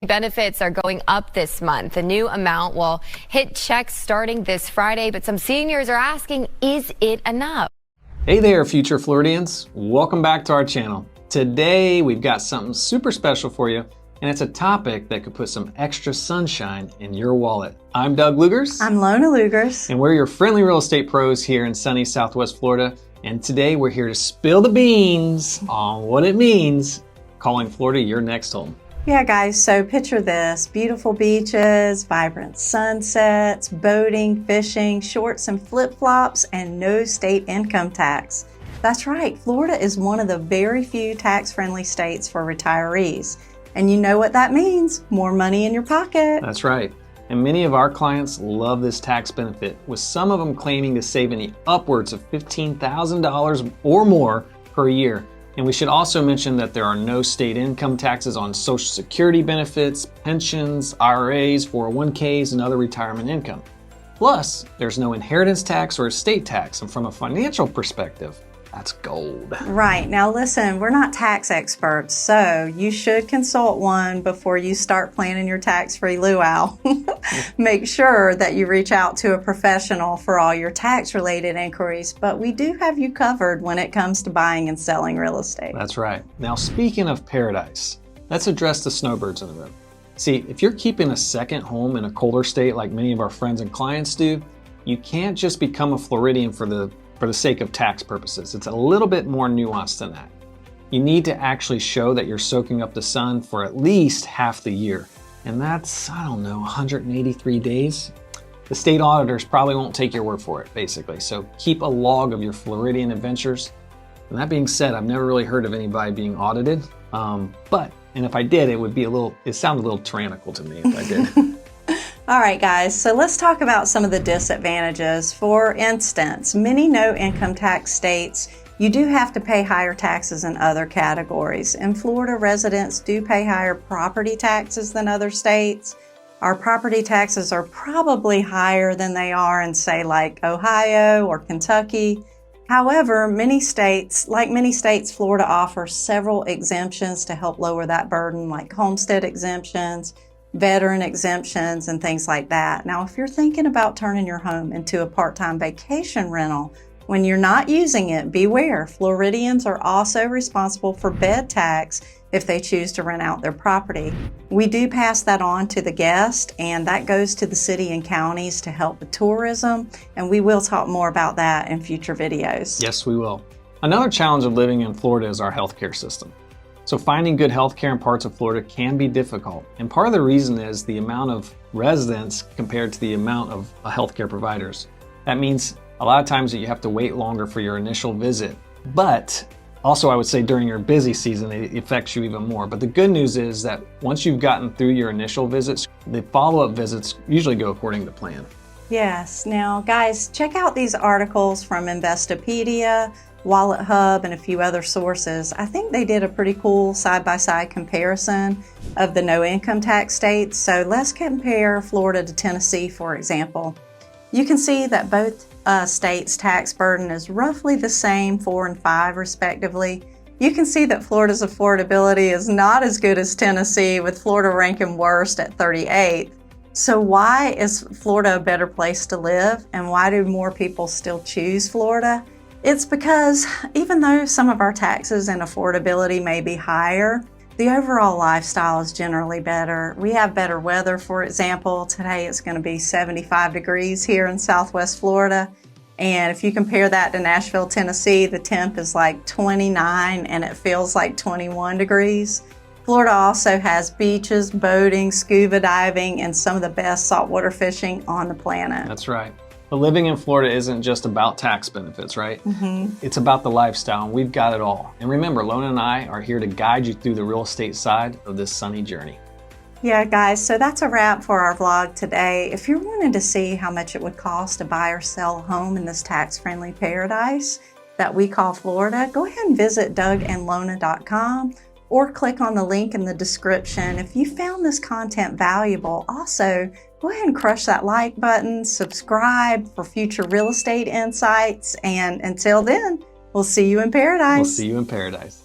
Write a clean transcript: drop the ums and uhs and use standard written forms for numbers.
Benefits are going up this month. The new amount will hit checks starting this Friday, but some seniors are asking, is it enough? Hey there, future Floridians. Welcome back to our channel. Today, we've got something super special for you, and it's a topic that could put some extra sunshine in your wallet. I'm Doug Leugers. I'm Lona Leugers. And we're your friendly real estate pros here in sunny Southwest Florida. And today, we're here to spill the beans on what it means calling Florida your next home. Yeah, guys, so picture this. Beautiful beaches, vibrant sunsets, boating, fishing, shorts and flip-flops, and no state income tax. That's right, Florida is one of the very few tax-friendly states for retirees. And you know what that means, more money in your pocket. That's right. And many of our clients love this tax benefit, with some of them claiming to save in the upwards of $15,000 or more per year. And we should also mention that there are no state income taxes on Social Security benefits, pensions, IRAs, 401ks, and other retirement income. Plus, there's no inheritance tax or estate tax, and from a financial perspective, that's gold. Right. Now listen, we're not tax experts, so you should consult one before you start planning your tax-free luau. Make sure that you reach out to a professional for all your tax-related inquiries, but we do have you covered when it comes to buying and selling real estate. That's right. Now, speaking of paradise, let's address the snowbirds in the room. See, if you're keeping a second home in a colder state like many of our friends and clients do, you can't just become a Floridian for the sake of tax purposes. It's a little bit more nuanced than that. You need to actually show that you're soaking up the sun for at least half the year. And that's, 183 days. The state auditors probably won't take your word for it, basically. So keep a log of your Floridian adventures. And that being said, I've never really heard of anybody being audited. And if I did, it sounded a little tyrannical to me if I did. All right, guys, so let's talk about some of the disadvantages. For instance, many no income tax states, you do have to pay higher taxes in other categories. In Florida, residents do pay higher property taxes than other states. Our property taxes are probably higher than they are in, say, like Ohio or Kentucky. However, many states, Florida offers several exemptions to help lower that burden, like homestead exemptions, veteran exemptions, and things like that. Now, if you're thinking about turning your home into a part-time vacation rental, when you're not using it, beware. Floridians are also responsible for bed tax if they choose to rent out their property. We do pass that on to the guest, and that goes to the city and counties to help with tourism, and we will talk more about that in future videos. Yes, we will. Another challenge of living in Florida is our healthcare system. So finding good healthcare in parts of Florida can be difficult. And part of the reason is the amount of residents compared to the amount of healthcare providers. That means a lot of times that you have to wait longer for your initial visit. But also I would say during your busy season, it affects you even more. But the good news is that once you've gotten through your initial visits, the follow-up visits usually go according to plan. Yes. Now, guys, check out these articles from Investopedia, Wallet Hub, and a few other sources. I think they did a pretty cool side-by-side comparison of the no income tax states. So let's compare Florida to Tennessee, for example. You can see that both states' tax burden is roughly the same, 4 and 5 respectively. You can see that Florida's affordability is not as good as Tennessee, with Florida ranking worst at 38th. So why is Florida a better place to live, and why do more people still choose Florida? It's because even though some of our taxes and affordability may be higher, the overall lifestyle is generally better. We have better weather, for example. Today it's going to be 75 degrees here in Southwest Florida. And if you compare that to Nashville, Tennessee, the temp is like 29 and it feels like 21 degrees. Florida also has beaches, boating, scuba diving, and some of the best saltwater fishing on the planet. That's right. But living in Florida isn't just about tax benefits, right? It's about the lifestyle, and we've got it all. And remember, Lona and I are here to guide you through the real estate side of this sunny journey. Yeah, guys, so that's a wrap for our vlog today. If you're wanting to see how much it would cost to buy or sell a home in this tax-friendly paradise that we call Florida, go ahead and visit DougAndLona.com or click on the link in the description. If you found this content valuable, also go ahead and crush that like button, subscribe for future real estate insights, and until then, we'll see you in paradise. We'll see you in paradise.